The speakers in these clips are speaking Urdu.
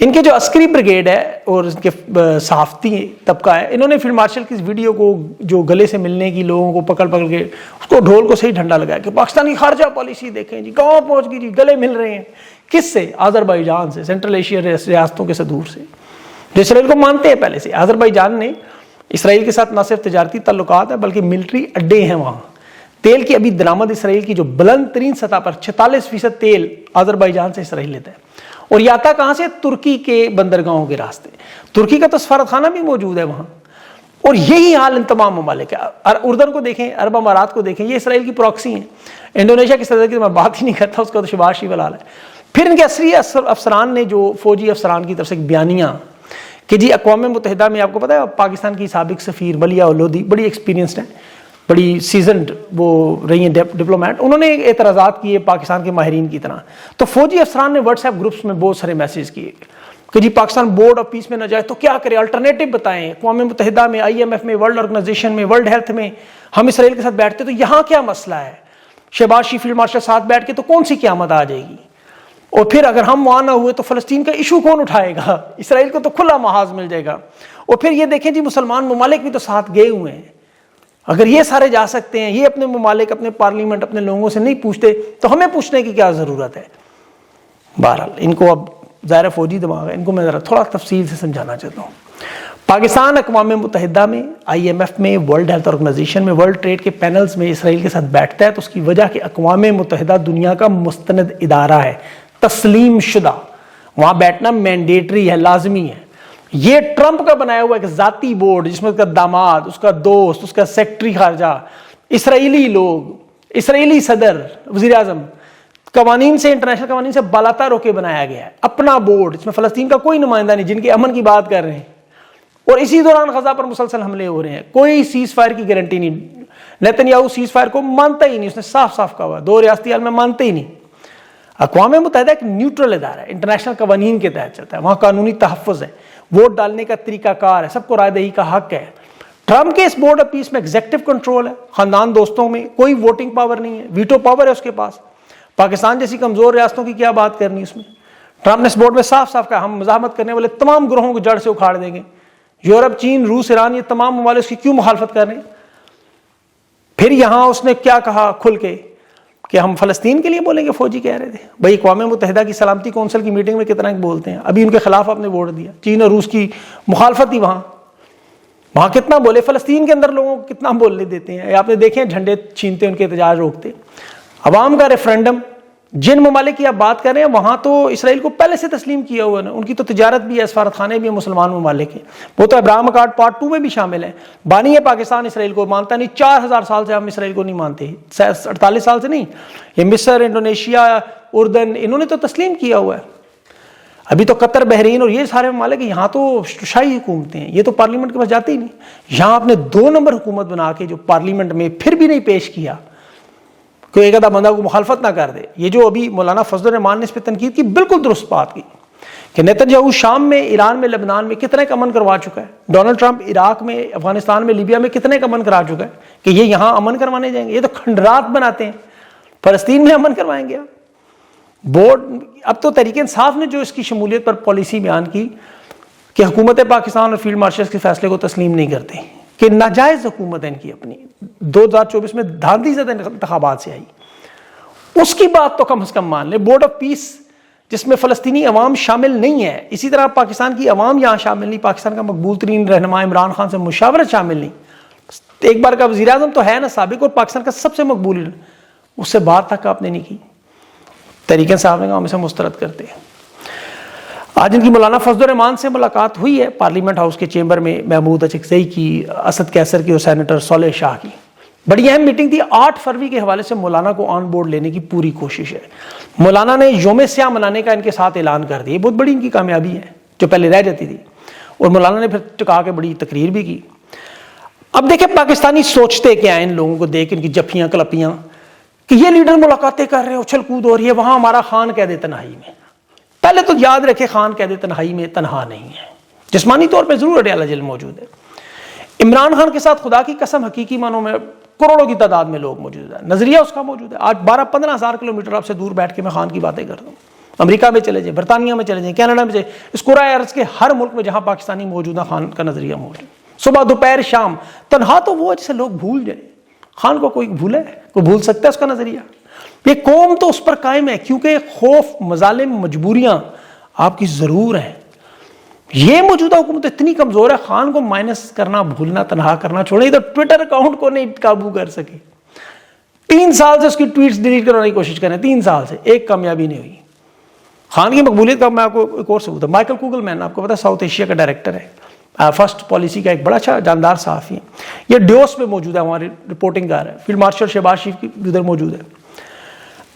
ان کے جو عسکری بریگیڈ ہے اور ان کے صحافتی طبقہ ہے، انہوں نے فیلڈ مارشل کی اس ویڈیو کو جو گلے سے ملنے کی لوگوں کو پکڑ پکڑ کے اس کو ڈھول کو صحیح ڈھنڈا لگایا کہ پاکستانی خارجہ پالیسی دیکھیں جی کہاں پہنچ گئی جی، گلے مل رہے ہیں کس سے؟ آذربائیجان سے، سینٹرل ایشیا ریاستوں کے صدور سے جو اسرائیل کو مانتے ہیں پہلے سے۔ آذربائیجان نے اسرائیل کے ساتھ نہ صرف تجارتی تعلقات ہیں بلکہ ملٹری اڈے ہیں وہاں۔ تیل کی ابھی درآمد اسرائیل کی جو بلند ترین سطح پر 46% تیل آذربائیجان سے اسرائیل لیتا ہے، اور یہ آتا کہاں سے؟ ترکی کے بندرگاہوں کے راستے۔ ترکی کا تو سفارت خانہ بھی موجود ہے وہاں، اور یہی حال ان تمام ممالک ہے۔ اردن کو دیکھیں، عرب امارات کو دیکھیں، یہ اسرائیل کی پراکسی ہیں۔ انڈونیشیا کی صدر کی تو میں بات ہی نہیں کرتا، اس کا تو شباز شریف الحال ہے۔ پھر ان کے عسکری افسران نے جو فوجی افسران کی طرف سے ایک بیانیہ کہ جی اقوام متحدہ میں آپ کو پتا ہے پاکستان کی سابق سفیر ولیہ اولودی بڑی ایکسپیرینسڈ ہیں، بڑی سیزنڈ وہ رہی ہیں ڈپلومیٹ، انہوں نے اعتراضات کیے پاکستان کے ماہرین کی طرح۔ تو فوجی افسران نے واٹس ایپ گروپس میں بہت سارے میسیج کیے کہ جی پاکستان بورڈ آف پیس میں نہ جائے تو کیا کرے، الٹرنیٹو بتائیں، اقوام متحدہ میں، IMF میں، ورلڈ آرگنائزیشن میں، ورلڈ ہیلتھ میں ہم اسرائیل کے ساتھ بیٹھتے تو یہاں کیا مسئلہ ہے؟ شہباز شریف فیلڈ مارشل ساتھ بیٹھ کے تو کون سی قیامت آ جائے گی؟ اور پھر اگر ہم وہاں نہ ہوئے تو فلسطین کا ایشو کون اٹھائے گا؟ اسرائیل کو تو کھلا محاذ مل جائے گا۔ اور پھر یہ دیکھیں جی مسلمان ممالک بھی تو ساتھ گئے ہوئے ہیں، اگر یہ سارے جا سکتے ہیں، یہ اپنے ممالک، اپنے پارلیمنٹ، اپنے لوگوں سے نہیں پوچھتے تو ہمیں پوچھنے کی کیا ضرورت ہے؟ بہرحال ان کو اب ظاہر فوجی دماغ ہے، ان کو میں ذرا تھوڑا تفصیل سے سمجھانا چاہتا ہوں۔ پاکستان اقوام متحدہ میں، IMF میں، ورلڈ ہیلتھ آرگنائزیشن میں، ورلڈ ٹریڈ کے پینلز میں اسرائیل کے ساتھ بیٹھتا ہے تو اس کی وجہ کہ اقوام متحدہ دنیا کا مستند ادارہ ہے، تسلیم شدہ، وہاں بیٹھنا مینڈیٹری ہے، لازمی ہے۔ یہ ٹرمپ کا بنایا ہوا ایک ذاتی بورڈ جس میں اس کا داماد، اس کا دوست، اس کا سیکٹری خارجہ، اسرائیلی لوگ، اسرائیلی صدر، وزیر اعظم، قوانین سے، انٹرنیشنل قوانین سے بالاتر ہو کے بنایا گیا ہے، اپنا بورڈ، اس میں فلسطین کا کوئی نمائندہ نہیں، جن کے امن کی بات کر رہے ہیں، اور اسی دوران غزہ پر مسلسل حملے ہو رہے ہیں، کوئی سیز فائر کی گارنٹی نہیں۔ نیتن سیز فائر کو مانتا ہی نہیں، اس نے صاف صاف کہا ہوا دو ریاستی حل میں مانتے ہی نہیں۔ اقوام متحدہ ایک نیوٹرل ادارہ ہے، انٹرنیشنل قوانین کے تحت چلتا ہے، وہاں قانونی تحفظ ہے، ووٹ ڈالنے کا طریقہ کار ہے، سب کو رائے دہی کا حق ہے۔ ٹرمپ کے اس بورڈ آف پیس میں ایگزیکٹو کنٹرول ہے، خاندان دوستوں میں کوئی ووٹنگ پاور نہیں ہے، ویٹو پاور ہے اس کے پاس۔ پاکستان جیسی کمزور ریاستوں کی کیا بات کرنی اس میں؟ ٹرمپ نے اس بورڈ میں صاف صاف کہا ہم مزاحمت کرنے والے تمام گروہوں کو جڑ سے اکھاڑ دیں گے۔ یورپ، چین، روس، ایران، یہ تمام ممالک اس کی کیوں مخالفت کر رہے ہیں؟ پھر یہاں اس نے کیا کہا کھل کے کہ ہم فلسطین کے لیے بولیں گے، فوجی کہہ رہے تھے بھائی اقوام متحدہ کی سلامتی کونسل کی میٹنگ میں کتنا بولتے ہیں، ابھی ان کے خلاف آپ نے ووٹ دیا، چین اور روس کی مخالفت تھی وہاں کتنا بولے، فلسطین کے اندر لوگوں کو کتنا بولنے دیتے ہیں، آپ نے دیکھیں جھنڈے چھینتے، ان کے احتجاج روکتے۔ عوام کا ریفرنڈم، جن ممالک کی آپ بات کر رہے ہیں وہاں تو اسرائیل کو پہلے سے تسلیم کیا ہوا ہے، ان کی تو تجارت بھی ہے، سفارت خانے بھی ہیں مسلمان ممالک ہیں، وہ تو ابراہم اکارڈ پارٹ 2 میں بھی شامل ہیں۔ بانی ہے پاکستان اسرائیل کو مانتا نہیں، 4000 سال سے ہم اسرائیل کو نہیں مانتے، 48 سال سے نہیں، یہ مصر، انڈونیشیا، اردن، انہوں نے تو تسلیم کیا ہوا ہے۔ ابھی تو قطر، بحرین اور یہ سارے ممالک یہاں تو شاہی حکومتیں ہیں، یہ تو پارلیمنٹ کے پاس جاتے ہی نہیں۔ یہاں آپ نے 2 نمبر حکومت بنا کے جو پارلیمنٹ میں پھر بھی نہیں پیش کیا، کوئی ایک آدھا بندہ کو مخالفت نہ کر دے۔ یہ جو ابھی مولانا فضل الرحمان نے اس پہ تنقید کی، بالکل درست بات کی کہ نیتن یاہو شام میں، ایران میں، لبنان میں کتنے کا امن کروا چکا ہے، ڈونلڈ ٹرمپ عراق میں، افغانستان میں، لیبیا میں کتنے کا امن کرا چکا ہے کہ یہ یہاں امن کروانے جائیں گے؟ یہ تو کھنڈرات بناتے ہیں، فلسطین میں امن کروائیں گے۔ بورڈ اب تو تحریک انصاف نے جو اس کی شمولیت پر پالیسی بیان کی کہ حکومت پاکستان اور فیلڈ مارشلز کے فیصلے کو تسلیم نہیں کرتے، کہ ناجائز حکومت ہے ان کی اپنی، 2024 میں دھاندلی زدہ انتخابات سے آئی، اس کی بات تو کم از کم مان لیں۔ بورڈ آف پیس جس میں فلسطینی عوام شامل نہیں ہے، اسی طرح پاکستان کی عوام یہاں شامل نہیں، پاکستان کا مقبول ترین رہنما عمران خان سے مشاورت شامل نہیں، ایک بار کا وزیر اعظم تو ہے نا سابق، اور پاکستان کا سب سے مقبول، اس سے بات تک آپ نے نہیں کی۔ تحریک انصاف نے کہا ہم اسے مسترد کرتے ہیں۔ آج ان کی مولانا فضل الرحمان سے ملاقات ہوئی ہے پارلیمنٹ ہاؤس کے چیمبر میں، محمود اچکزئی کی، اسد کیسر کی اور سینیٹر صالح شاہ کی۔ بڑی اہم میٹنگ تھی، 8 فروری کے حوالے سے مولانا کو آن بورڈ لینے کی پوری کوشش ہے۔ مولانا نے یوم سیاہ منانے کا ان کے ساتھ اعلان کر دیا، بہت بڑی ان کی کامیابی ہے جو پہلے رہ جاتی تھی، اور مولانا نے پھر ٹکا کے بڑی تقریر بھی کی۔ اب دیکھیں پاکستانی سوچتے کیا ہیں ان لوگوں کو دیکھ، ان کی جفیاں کلپیاں کہ یہ لیڈر ملاقاتیں کر رہے ہیں، اچھل کود ہو رہی ہے، وہاں ہمارا خان قید تنہائی میں۔ پہلے تو یاد رکھے خان قید تنہائی میں تنہا نہیں ہے، جسمانی طور پہ ضرور اڈیالہ جیل موجود ہے۔ عمران خان کے ساتھ خدا کی قسم حقیقی معنوں میں کروڑوں کی تعداد میں لوگ موجود ہیں، نظریہ اس کا موجود ہے۔ آج 12-15 ہزار کلومیٹر آپ سے دور بیٹھ کے میں خان کی باتیں کرتا ہوں، امریکہ میں چلے جائیں، برطانیہ میں چلے جائیں، کینیڈا میں چلے جائیں، اس کرۂ ارض کے ہر ملک میں جہاں پاکستانی موجود ہیں، خان کا نظریہ موجود ہے۔ صبح دوپہر شام تنہا تو وہ جسے لوگ بھول جائیں، خان کو کوئی بھولا ہے؟ کوئی بھول سکتا ہے اس کا نظریہ؟ یہ قوم تو اس پر قائم ہے، کیونکہ خوف، مظالم، مجبوریاں آپ کی ضرور ہیں۔ یہ موجودہ حکومت اتنی کمزور ہے، خان کو مائنس کرنا، بھولنا، تنہا کرنا چھوڑیں، ادھر ٹویٹر اکاؤنٹ کو نہیں قابو کر سکے۔ 3 سال سے اس کی ٹویٹس ڈیلیٹ کرنے کی کوشش کریں، 3 سال سے ایک کامیابی نہیں ہوئی۔ خان کی مقبولیت کا میں آپ کو ایک اور ثبوت ہے، مائیکل کوگل مین آپ کو پتا ہے ساؤتھ ایشیا کا ڈائریکٹر ہے، فرسٹ پالیسی کا ایک بڑا اچھا جاندار صحافی ہے، یہ ڈیوس میں موجود ہے، ہماری رپورٹنگ کر رہا ہے، فیلڈ مارشل شہباز شریف کی ادھر موجود ہے۔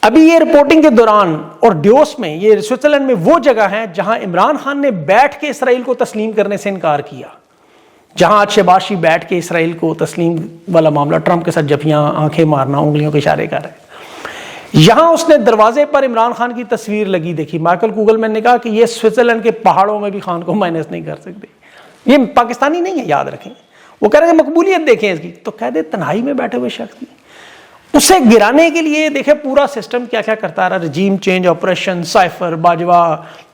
ابھی یہ رپورٹنگ کے دوران اور ڈیوس میں، یہ سوئٹزرلینڈ میں وہ جگہ ہے جہاں عمران خان نے بیٹھ کے اسرائیل کو تسلیم کرنے سے انکار کیا، جہاں آج شہباز شریف بیٹھ کے اسرائیل کو تسلیم والا معاملہ، ٹرمپ کے ساتھ جفیاں، آنکھیں مارنا، انگلیوں کے اشارے کر رہے ہیں، یہاں اس نے دروازے پر عمران خان کی تصویر لگی دیکھی۔ مائیکل کوگل مین نے کہا کہ یہ سوئٹزرلینڈ کے پہاڑوں میں بھی خان کو مائنس نہیں کر سکتے۔ یہ پاکستانی نہیں ہے، یاد رکھیں، وہ کہہ رہے ہیں مقبولیت دیکھیں اس کی، تو کہہ دے تنہائی میں بیٹھے ہوئے شخص کی، اسے گرانے کے لیے دیکھیں پورا سسٹم کیا کیا کرتا رہا، regime change, operation cipher, Bajwa,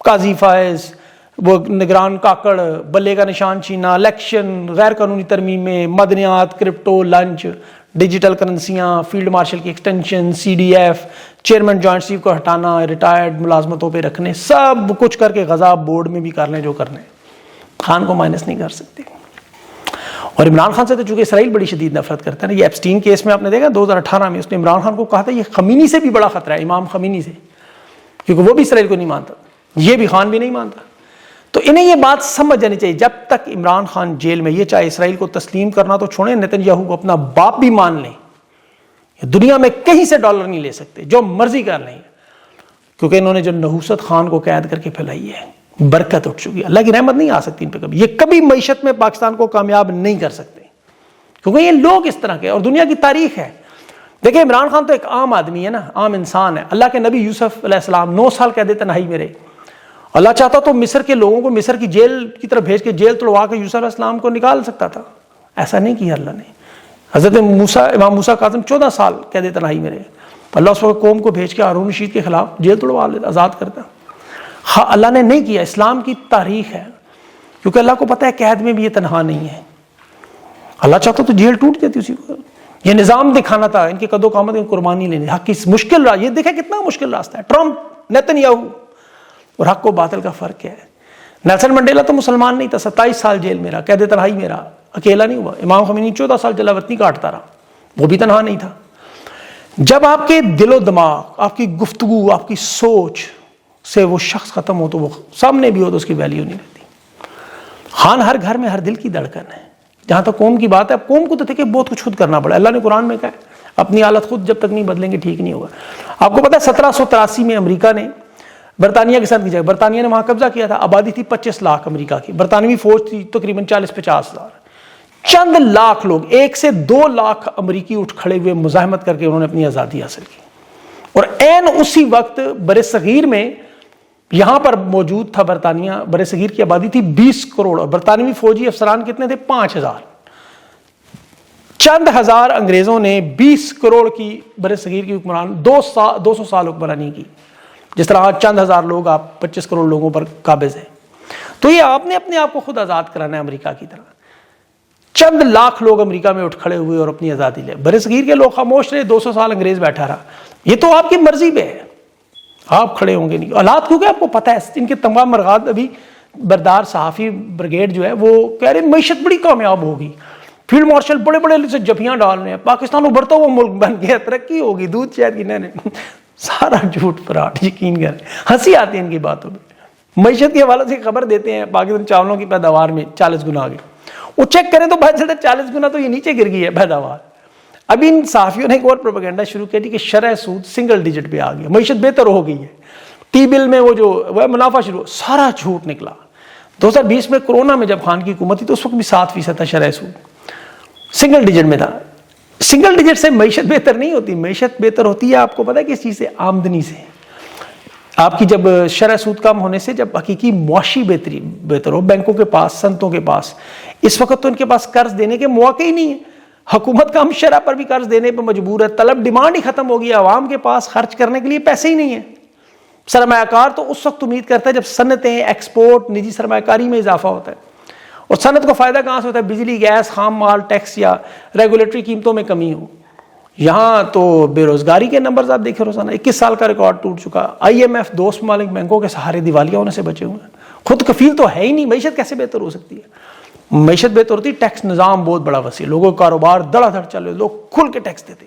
قاضی فائز، وہ نگران کاکڑ، بلے کا نشان چھینا، الیکشن، غیر قانونی ترمیمیں، مدنیات، کرپٹو، لنچ، ڈیجیٹل کرنسیاں، فیلڈ مارشل کی extension, C D F, chairman joint chief کو ہٹانا، ریٹائرڈ ملازمتوں پہ رکھنے، سب کچھ کر کے غضب بورڈ میں بھی کر لیں جو کرنے، خان کو مائنس نہیں کر سکتے۔ اور عمران خان سے تو چونکہ اسرائیل بڑی شدید نفرت کرتا ہے نا، یہ ایپسٹین کیس میں آپ نے دیکھا 2018 میں اس نے عمران خان کو کہا تھا یہ خمینی سے بھی بڑا خطرہ ہے، امام خمینی سے، کیونکہ وہ بھی اسرائیل کو نہیں مانتا، یہ بھی خان بھی نہیں مانتا۔ تو انہیں یہ بات سمجھ جانی چاہیے، جب تک عمران خان جیل میں، یہ چاہے اسرائیل کو تسلیم کرنا تو چھوڑیں، نیتن یاہو کو اپنا باپ بھی مان لیں، دنیا میں کہیں سے ڈالر نہیں لے سکتے، جو مرضی کر لیں، کیونکہ انہوں نے جو نحوست خان کو قید کر کے پھیلائی ہے، برکت اٹھ چکی ہے، اللہ کی رحمت نہیں آ سکتی ان پہ کبھی، یہ کبھی معیشت میں پاکستان کو کامیاب نہیں کر سکتے، کیونکہ یہ لوگ اس طرح کے، اور دنیا کی تاریخ ہے۔ دیکھیں عمران خان تو ایک عام آدمی ہے نا، عام انسان ہے، اللہ کے نبی یوسف علیہ السلام 9 سال قید تنہائی میں رہے، اللہ چاہتا تو مصر کے لوگوں کو مصر کی جیل کی طرف بھیج کے جیل توڑوا کے یوسف علیہ السلام کو نکال سکتا تھا، ایسا نہیں کیا اللہ نے۔ حضرت موسیٰ، امام موسیٰ کاظم 14 سال قید تنہائی میں رہے، اللہ اس وقت قوم کو بھیج کے ہارون رشید کے خلاف جیل توڑوا لیتا، آزاد کرتا، ہاں اللہ نے نہیں کیا، اسلام کی تاریخ ہے، کیونکہ اللہ کو پتہ ہے قید میں بھی یہ تنہا نہیں ہے، اللہ چاہتا تو جیل ٹوٹ جاتی اسی کو، یہ نظام دکھانا تھا، ان کے قد و قامت کی قربانی لینی، حق کی مشکل راہ، یہ دیکھیں کتنا مشکل راستہ ہے، ٹرمپ، نیتن یاہو، اور حق و باطل کا فرق کیا ہے۔ نیلسن منڈیلا تو مسلمان نہیں تھا، 27 سال جیل میں رہا، قید تنہائی میں رہا، اکیلا نہیں ہوا۔ امام خمینی 14 سال جلا وطنی کاٹتا رہا، وہ بھی تنہا نہیں تھا۔ جب آپ کے دل و دماغ، آپ کی گفتگو، آپ کی سوچ سے وہ شخص ختم ہو تو وہ سامنے بھی ہو تو اس کی ویلیو نہیں رہتی۔ خان ہر گھر میں ہر دل کی دھڑکن ہے۔ جہاں تک قوم کی بات ہے، اب قوم کو تو دیکھیں بہت کچھ خود کرنا پڑا، اللہ نے قرآن میں کہا ہے اپنی حالت خود جب تک نہیں بدلیں گے ٹھیک نہیں ہوگا۔ آپ کو پتا ہے 1783 میں امریکہ نے برطانیہ کے ساتھ کی جگہ، برطانیہ نے وہاں قبضہ کیا تھا، آبادی تھی 25 لاکھ امریکہ کی، برطانوی فوج تھی تقریباً 40-50 ہزار، چند لاکھ لوگ، 1 سے 2 لاکھ امریکی اٹھ کھڑے ہوئے مزاحمت کر کے انہوں نے اپنی آزادی حاصل کی۔ اور عین اسی وقت بر صغیر میں یہاں پر موجود تھا برطانیہ، بر صغیر کی آبادی تھی 20 کروڑ، اور برطانوی فوجی افسران کتنے تھے؟ 5000۔ چند ہزار انگریزوں نے 20 کروڑ کی بر صغیر کی حکمران 200 سال حکمرانی کی، جس طرح آج چند ہزار لوگ آپ 25 کروڑ لوگوں پر قابض ہیں۔ تو یہ آپ نے اپنے آپ کو خود آزاد کرانا ہے امریکہ کی طرح۔ چند لاکھ لوگ امریکہ میں اٹھ کھڑے ہوئے اور اپنی آزادی لے، بر صغیر کے لوگ خاموش رہے، 200 سال انگریز بیٹھا رہا۔ یہ تو آپ کی مرضی پہ ہے، آپ کھڑے ہوں گے نہیں، حالات کیونکہ آپ کو پتہ ہے ان کے تمام مرغات۔ ابھی بردار صحافی بریگیڈ جو ہے وہ کہہ رہے ہیں معیشت بڑی کامیاب ہوگی، فیلڈ مارشل بڑے بڑے سے جفیاں ڈال رہے ہیں، پاکستان ابھرتا ہوا ملک بن گیا، ترقی ہوگی، دودھ شہد کی نہریں، سارا جھوٹ فراڈ، یقین کریں، ہنسی آتی ہے ان کی باتوں پہ۔ معیشت کے حوالے سے خبر دیتے ہیں پاکستان چاولوں کی پیداوار میں 40 گنا آگے، وہ چیک کریں تو پتہ چلتا ہے 40 گنا تو یہ نیچے گر گئی ہے پیداوار۔ ابھی ان صحافیوں نے ایک اور پروپیگنڈا شروع کیا تھی کہ شرح سود سنگل ڈیجٹ پہ آ گیا، معیشت بہتر ہو گئی ہے، ٹی بل میں وہ جو منافع شروع، سارا جھوٹ نکلا۔ 2020 میں کورونا میں جب خان کی حکومت تھی تو اس وقت بھی 7% تھا شرح سود، سنگل ڈیجٹ میں تھا۔ سنگل ڈیجٹ سے معیشت بہتر نہیں ہوتی، معیشت بہتر ہوتی ہے آپ کو پتہ ہے کس چیز سے؟ آمدنی سے۔ آپ کی جب شرح سود کم ہونے سے جب حقیقی معاشی بہتر ہو، بینکوں کے پاس، صنعتوں کے پاس، اس وقت تو ان کے پاس قرض دینے کے مواقع ہی نہیں ہے، حکومت کم شرح پر بھی قرض دینے پہ مجبور ہے، طلب ڈیمانڈ ہی ختم ہو گئی، عوام کے پاس خرچ کرنے کے لیے پیسے ہی نہیں ہیں، سرمایہ کار تو اس وقت امید کرتا ہے جب صنعتیں، ایکسپورٹ، نجی سرمایہ کاری میں اضافہ ہوتا ہے. اور صنعت کو فائدہ کہاں سے ہوتا ہے؟ بجلی، گیس، خام مال ٹیکس یا ریگولیٹری قیمتوں میں کمی ہو. یہاں تو بے روزگاری کے نمبرز آپ دیکھیں روزانہ 21 سال کا ریکارڈ ٹوٹ چکا. IMF دوست ممالک بینکوں کے سہارے دیوالیہ ہونے سے بچے ہوئے ہیں. خود کفیل تو ہے ہی نہیں. معیشت کیسے بہتر ہو سکتی ہے؟ معیشت بہتر ہوتی، ٹیکس نظام بہت بڑا وسیع، لوگوں کا کاروبار دڑا دھڑ چل رہے، لوگ کھل کے ٹیکس دیتے.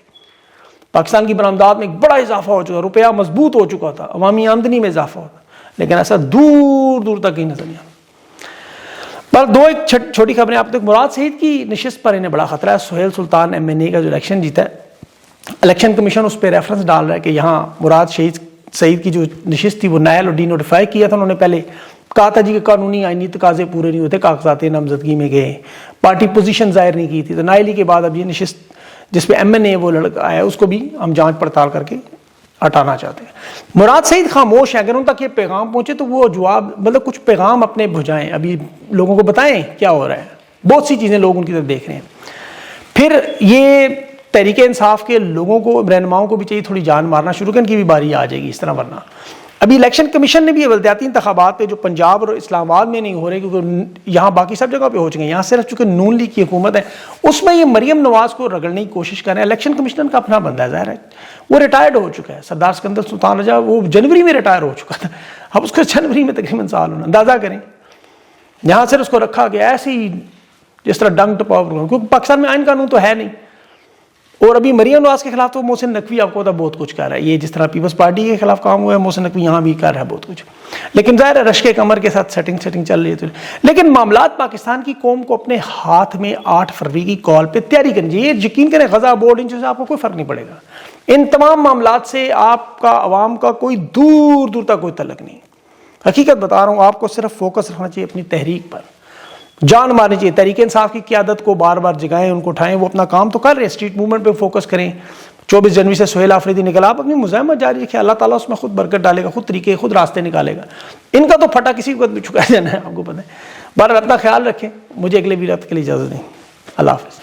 پاکستان کی برآمدات میں ایک بڑا اضافہ ہو چکا، روپیہ مضبوط ہو چکا تھا، عوامی آمدنی میں اضافہ ہوتا، لیکن ایسا دور دور تک کہیں نظر نہیں آتا. پر دو ایک چھوٹی خبریں آپ تک. مراد سعید کی نشست پر انہیں بڑا خطرہ ہے. سہیل سلطان MNA کا جو الیکشن جیتا ہے، الیکشن کمیشن اس پہ ریفرنس ڈال رہا ہے کہ یہاں مراد سعید کی جو نشست تھی وہ نائل اور ڈی نوٹیفائی کیا تھا. انہوں نے پہلے کہا تھا جی کہ قانونی آئینی تقاضے پورے نہیں ہوتے، کاغذات نامزدگی میں گئے، پارٹی پوزیشن ظاہر نہیں کی تھی. تو نائل کے بعد اب یہ نشست جس پہ MNA وہ لڑکا آیا اس کو بھی ہم جانچ پڑتال کر کے ہٹانا چاہتے ہیں. مراد سعید خاموش ہے. اگر ان تک یہ پیغام پہنچے تو وہ جواب، مطلب کچھ پیغام اپنے بھجائیں، ابھی لوگوں کو بتائیں کیا ہو رہا ہے. بہت سی چیزیں لوگ ان کی طرف دیکھ رہے ہیں. پھر یہ تحریک انصاف کے لوگوں کو، رہنماؤں کو بھی چاہیے تھوڑی جان مارنا شروع کرنے کی بھی باری آ جائے گی اس طرح. ورنہ ابھی الیکشن کمیشن نے بھی بلدیاتی انتخابات پہ جو پنجاب اور اسلام آباد میں نہیں ہو رہے کیونکہ یہاں باقی سب جگہ پہ ہو چکے ہیں، یہاں صرف چونکہ نون لیگ کی حکومت ہے اس میں یہ مریم نواز کو رگڑنے کی کوشش کر رہے ہیں. الیکشن کمشنر کا اپنا بندہ ظاہر ہے، وہ ریٹائرڈ ہو چکا ہے. سردار سکندر سلطان رجا وہ جنوری میں ریٹائر ہو چکا تھا، اب اس کو جنوری میں تقریباً سال ہونا. اندازہ کریں یہاں سے اس کو رکھا گیا ایسے ہی جس طرح ڈنگ ٹپاؤ، کیونکہ پاکستان میں آئین قانون تو ہے نہیں. اور ابھی مریم نواز کے خلاف تو محسن نقوی آپ کو پتا بہت کچھ کر رہا ہے. یہ جس طرح پیپلز پارٹی کے خلاف کام ہوا ہے، محسن نقوی یہاں بھی کر رہا ہے بہت کچھ. لیکن ظاہر ہے رشک کمر کے ساتھ سیٹنگ چل رہی ہے. لیکن معاملات پاکستان کی قوم کو اپنے ہاتھ میں 8 فروری کی کال پہ تیاری کرنی چاہیے. یہ یقین کریں غزہ بورڈ ان چیزوں سے آپ کو کوئی فرق نہیں پڑے گا. ان تمام معاملات سے آپ کا عوام کا کوئی دور دور تک کوئی تعلق نہیں. حقیقت بتا رہا ہوں آپ کو، صرف فوکس رکھنا چاہیے اپنی تحریک پر، جان مارنی چاہیے. تحریک انصاف کی قیادت کو بار بار جگائیں، ان کو اٹھائیں. وہ اپنا کام تو کر رہے ہیں، اسٹریٹ موومنٹ پہ فوکس کریں. 24 جنوری سے سہیل آفریدی نکلا، آپ اپنی مزاحمت جاری رکھیں. اللہ تعالیٰ اس میں خود برکت ڈالے گا، خود طریقے، خود راستے نکالے گا. ان کا تو پھٹا کسی کو چکا جانا ہے، آپ کو پتہ ہے. بہرحال اپنا خیال رکھیں. مجھے اگلے ویڈیو کے لیے اجازت دیں. اللہ حافظ.